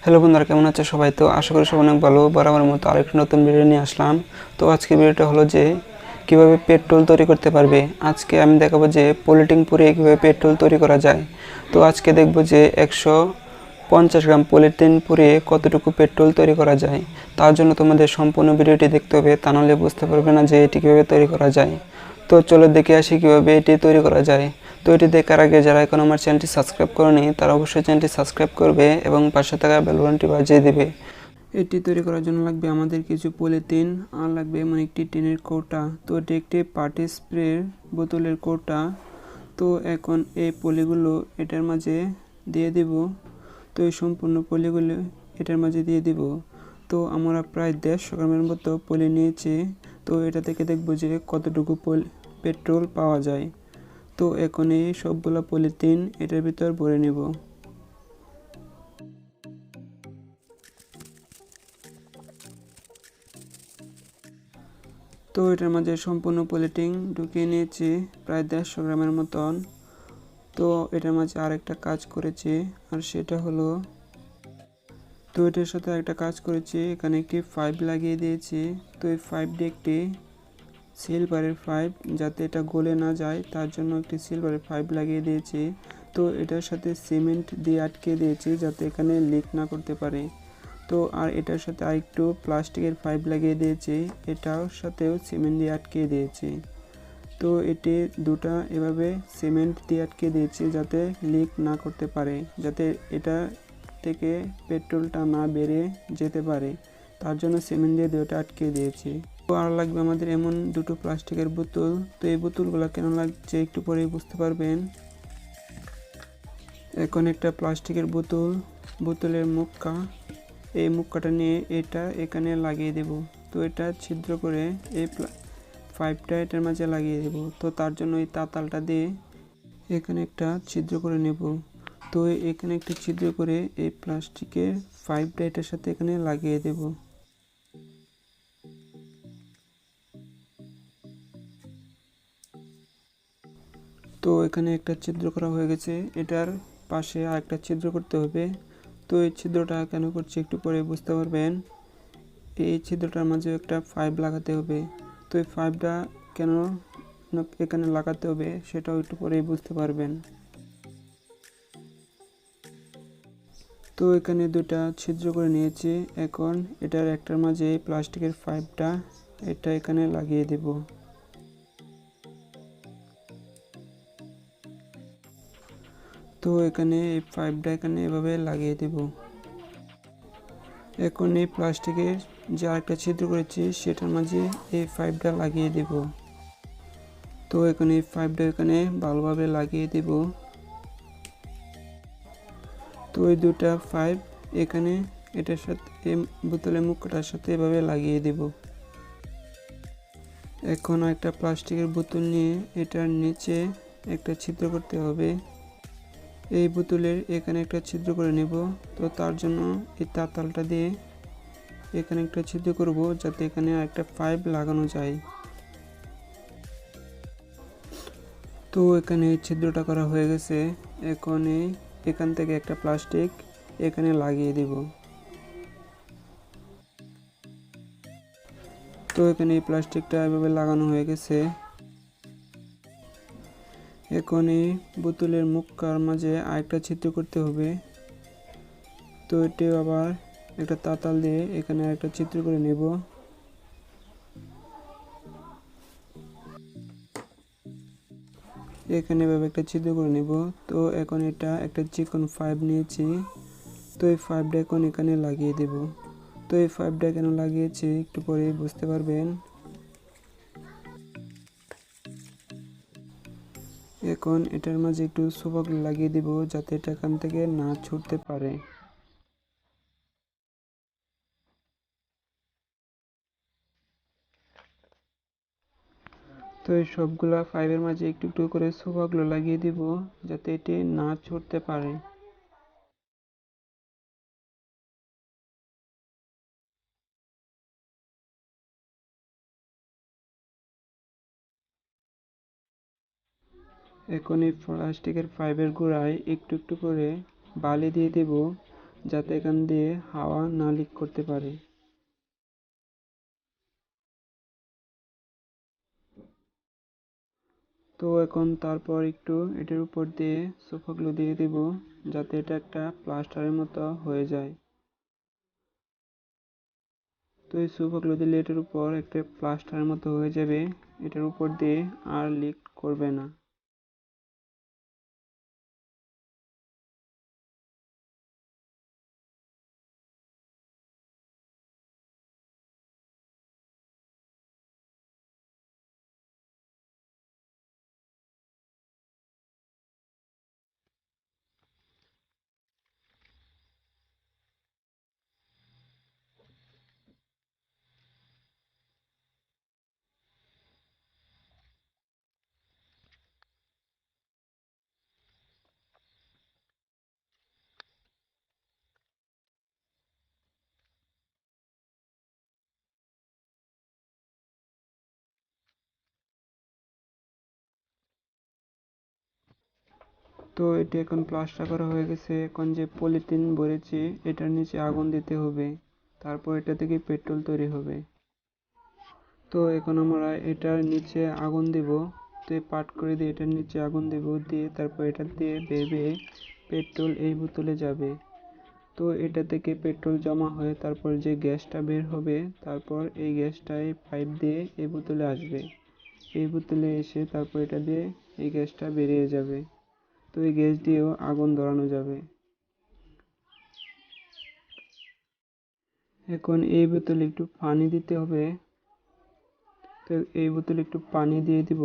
Hello বন্ধুরা, কেমন আছে সবাই? তো আশা করি সবাই অনেক ভালো। বরাবরের মতো আরেকটি নতুন ভিডিও নিয়ে আসলাম। তো আজকে ভিডিওটা হলো যে কিভাবে পেট্রোল তৈরি করতে পারবে। আজকে আমি দেখাবো যে পলিথিন পুড়িয়ে কীভাবে পেট্রোল তৈরি করা যায়। তো আজকে দেখব যে 150 গ্রাম পলিথিন পুড়িয়ে কতটুকু পেট্রোল তৈরি করা যায়। তার জন্য তোমাদের সম্পূর্ণ ভিডিওটি দেখতে হবে, তা নাহলে বুঝতে পারবে না যে এটি কীভাবে তৈরি করা যায়। তো চলো দেখে আসি কীভাবে এটি তৈরি করা যায়। তো এটি দেখার আগে যারা এখন আমার চ্যানেলটি সাবস্ক্রাইব করেনি তারা অবশ্যই চ্যানেলটি সাবস্ক্রাইব করবে এবং পাশে থাকা বেল বাটনটি বাজিয়ে দেবে। এটি তৈরি করার জন্য লাগবে আমাদের কিছু পলিথিন, আর লাগবে এমন একটি টিনের কৌটা। তো এটি একটি পার্টি স্প্রের বোতলের কৌটা। তো এখন এই পলিগুলো এটার মাঝে দিয়ে দেব। তো এই সম্পূর্ণ পলিগুলো এটার মাঝে দিয়ে দেব। তো আমরা প্রায় 150 গ্রামের মতো পলি নিয়েছি। তো এটা থেকে দেখব যে কতটুকু পেট্রোল পাওয়া যায়। তো এখন এই সবগুলো পলিথিন এটার ভিতর ভরে নেব। তো এটার মাঝে সম্পূর্ণ পলিথিন ঢুকিয়ে নিয়েছি প্রায় 150 গ্রামের মতন। তো এটার মাঝে আরেকটা কাজ করেছি, আর সেটা হলো, তো এটার সাথে একটা কাজ করেছি, এখানে একটি পাইপ লাগিয়ে দিয়েছি। তো এই পাইপ দিয়ে একটি সিলভারের পাইপ, যাতে এটা গলে না যায় তার জন্য একটি সিলভারের পাইপ লাগিয়ে দিয়েছি। তো এটার সাথে সিমেন্ট দিয়ে আটকে দিয়েছি যাতে এখানে লিক না করতে পারে। তো আর এটার সাথে আরেকটু প্লাস্টিকের পাইপ লাগিয়ে দিয়েছি, এটার সাথেও সিমেন্ট দিয়ে আটকে দিয়েছি। তো এটি দুটা এভাবে সিমেন্ট দিয়ে আটকে দিয়েছি যাতে লিক না করতে পারে, যাতে এটা থেকে পেট্রোলটা না বেড়ে যেতে পারে, তার জন্য সিমেন্ট দিয়ে দুটো আটকে দিয়েছি। তো আর লাগবে আমাদের এমন দুটো প্লাস্টিকের বোতল। তো এই বোতলগুলো কেন লাগছে একটু পরেই বুঝতে পারবেন। এখন একটা প্লাস্টিকের বোতলের মুখটা, এই মুখটা নিয়ে এটা এখানে লাগিয়ে দেব। তো এটা ছিদ্র করে এই পাইপটা এটার মাঝে লাগিয়ে দেব। তো তার জন্য এই তাতালটা দিয়ে এখানে একটা ছিদ্র করে নেব। তো এখানে একটা ছিদ্র করে এই প্লাস্টিকের পাইপটা এটার সাথে এখানে লাগিয়ে দেব। তো এখানে একটা ছিদ্র করা হয়ে গেছে, এটার পাশে আর একটা ছিদ্র করতে হবে। তো এই ছিদ্রটা কেন করছি একটু পরে বুঝতে পারবেন। এই ছিদ্রটার মাঝে একটা পাইপ লাগাতে হবে। তো এই পাইপটা কেন এখানে লাগাতে হবে সেটাও একটু পরেই বুঝতে পারবেন। তো এখানে দুটা ছিদ্র করে নিয়েছি। এখন এটার একটার মাঝে প্লাস্টিকের পাইপটা এটা এখানে লাগিয়ে দেব। তো এখানে এই পাইপটা এখানে এভাবে লাগিয়ে দেব। এখন এই প্লাস্টিকের যে আরেকটা ছিদ্র করেছি সেটার মাঝে এই পাইপটা লাগিয়ে দেব। তো এখানে এই পাইপটা এখানে ভালোভাবে লাগিয়ে দেব। তো এই দুটা পাইপ এখানে এটার সাথে বোতলের মুখটার সাথে এভাবে লাগিয়ে দেব। এখন একটা প্লাস্টিকের বোতল নিয়ে এটার নিচে একটা ছিদ্র করতে হবে। এই বোতলের এখানে একটা ছিদ্র করে নেব। তো তার জন্য এই তাতালটা দিয়ে এখানে একটা ছিদ্র করব যাতে এখানে একটা পাইপ লাগানো যায়। তো এখানে ছিদ্রটা করা হয়ে গেছে। এখন এখান থেকে একটা প্লাস্টিক এখানে লাগিয়ে দেব। তো এখানে এই প্লাস্টিকটা এভাবে লাগানো হয়ে গেছে। এখন এই বোতলের মুখটার মাঝে আরেকটা ছিদ্র করতে হবে। তো এটি আবার একটা তাতাল দিয়ে এখানে একটা ছিদ্র করে নেব। এখানে এভাবে একটা ছিদ্র করে নেব। তো এখন এটা একটা চিকন পাইপ নিয়েছি। তো এই পাইপটা এখন এখানে লাগিয়ে দেব। তো এই পাইপটা কেন লাগিয়েছি একটু পরে বুঝতে পারবেন। এখন এটার মাঝে একটু সুপার গ্লু লাগিয়ে দেব যাতে এটা এখান থেকে না ছুটতে পারে। তো এই সবগুলা পাইপের মাঝে একটু একটু করে সুপার গ্লু লাগিয়ে দিব যাতে এটি না ছুটতে পারে। এখন এই প্লাস্টিকের পাইপের গোড়ায় একটু একটু করে বালি দিয়ে দেব যাতে এখান দিয়ে হাওয়া না লিক করতে পারে। তো এখন তারপর একটু এটার উপর দিয়ে সোফা গ্লু দিয়ে দিব, যাতে এটা একটা প্লাস্টারের মতো হয়ে যায়। তো এই সোফা গ্লু দিলে এটার উপর একটা প্লাস্টারের মতো হয়ে যাবে, এটার উপর দিয়ে আর লিক করবে না। তো এটা এখন প্লাস্টার করা হয়ে গেছে। এখন যে পলিথিন ভরেছি এটার নিচে আগুন দিতে হবে, তারপর এটা থেকে পেট্রোল তৈরি হবে। তো এখন আমরা এটার নিচে আগুন দিব। তো এই পাট করে দিয়ে এটার নিচে আগুন দেব, দিয়ে তারপর এটা দিয়ে বেয়ে পেট্রোল এই বোতলে যাবে। তো এটা থেকে পেট্রোল জমা হয়ে তারপর যে গ্যাসটা বের হবে, তারপর এই গ্যাসটা এই পাইপ দিয়ে এই বোতলে আসবে। এই বোতলে এসে তারপর এটা দিয়ে এই গ্যাসটা বেরিয়ে যাবে। তো এই গ্যাস দিয়েও আগুন ধরানো যাবে। এখন এই বোতলে একটু পানি দিতে হবে। তো এই বোতলে একটু পানি দিয়ে দিব।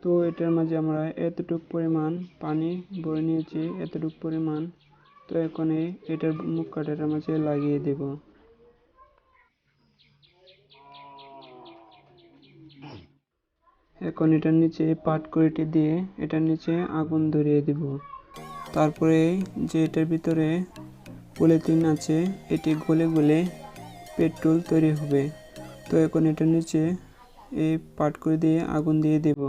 তো এটার মাঝে আমরা এতটুক পরিমাণ পানি ভরে নিয়েছি, এতটুক পরিমাণ। তো এখন এটার মুখ কাটাটার মাঝে লাগিয়ে দেব। এখন এটার নিচে পাটকড়িটি দিয়ে এটার নিচে আগুন ধরিয়ে দিব। তারপরে যে এটার ভিতরে পলিথিন আছে এটি গলে গলে পেট্রোল তৈরি হবে। তো এখন এটার নিচে এই পাটকড়ি দিয়ে আগুন দিয়ে দেব।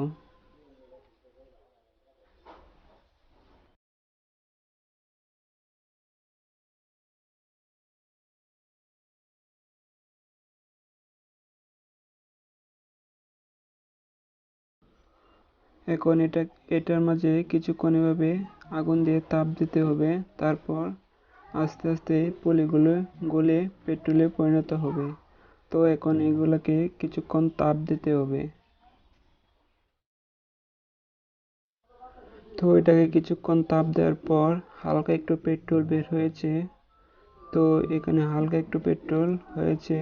এখন এটার মাঝে কিছুক্ষণ এভাবে আগুন দিয়ে তাপ দিতে হবে, তারপর আস্তে আস্তে পলিগুলো গলে পেট্রোলে পরিণত হবে। তো এখন এগুলোকে কিছুক্ষণ তাপ দিতে হবে। তো এটাকে কিছুক্ষণ তাপ দেওয়ার পর হালকা একটু পেট্রোল বের হয়েছে। তো এখানে হালকা একটু পেট্রোল হয়েছে,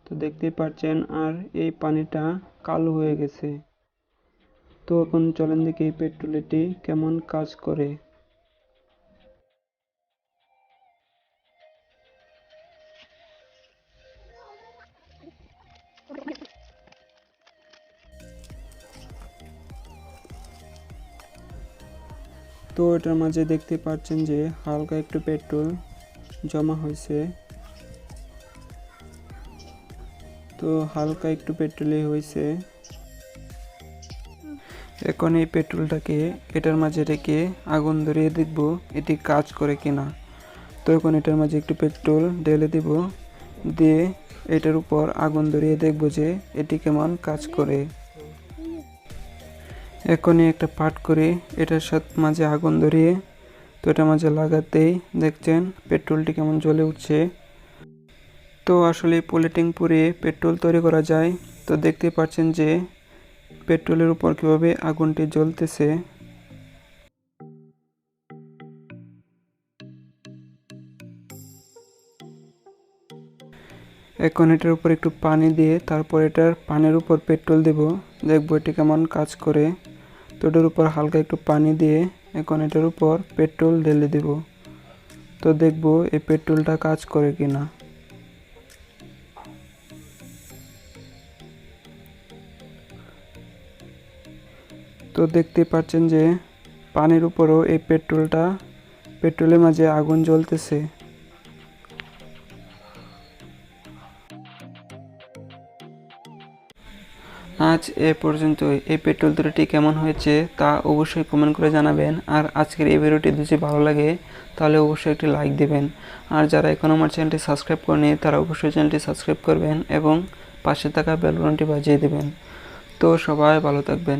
তো দেখতেই পাচ্ছেন। আর এই পানিটা কালো হয়ে গেছে। তো এখন চলেন দেখি এই পেট্রোলটি কেমন কাজ করে। তো এটার মাঝে দেখতে পাচ্ছেন যে হালকা একটু পেট্রোল জমা হয়েছে। তো হালকা একটু পেট্রোলই হয়েছে। এখন এই পেট্রোলটাকে এটার মাঝে রেখে আগুন ধরিয়ে দেখব এটি কাজ করে কিনা। তো এখন এটার মাঝে একটু পেট্রোল ঢেলে দিব, দিয়ে এটার উপর আগুন ধরিয়ে দেখব যে এটি কেমন কাজ করে। এখনই একটা পাট করে এটার সাথে মাঝে আগুন ধরিয়ে তো এটার মাঝে লাগাতেই দেখছেন পেট্রোলটি কেমন জ্বলে উঠছে। তো আসলে পলিথিন পুড়িয়ে পেট্রোল তৈরি করা যায়। তো দেখতে পাচ্ছেন যে পেট্রোলের উপর কিভাবে আগুনটি জ্বলতেছে। এখন এটার উপর একটু পানি দিয়ে তারপর এটার পানির উপর পেট্রোল দেব, দেখবো এটি কেমন কাজ করে। তো এটার উপর হালকা একটু পানি দিয়ে এখন এটার উপর পেট্রোল ঢেলে দেব। তো দেখবো এই পেট্রোলটা কাজ করে কিনা। তো দেখতে পাচ্ছেন যে পানির উপরও এই পেট্রোলটা পেট্রোলের মাঝে আগুন জ্বলতেছে। আজ এ পর্যন্তই। এই পেট্রোল তৈরিটি কেমন হয়েছে তা অবশ্যই কমেন্ট করে জানাবেন। আর আজকের এই ভিডিওটি যদি ভালো লাগে তাহলে অবশ্যই একটি লাইক দিবেন। আর যারা এখনও আমার চ্যানেলটি সাবস্ক্রাইব করেনি তারা অবশ্যই চ্যানেলটি সাবস্ক্রাইব করবেন এবং পাশে থাকা বেল বাটনটি বাজিয়ে দেবেন। তো সবাই ভালো থাকবেন।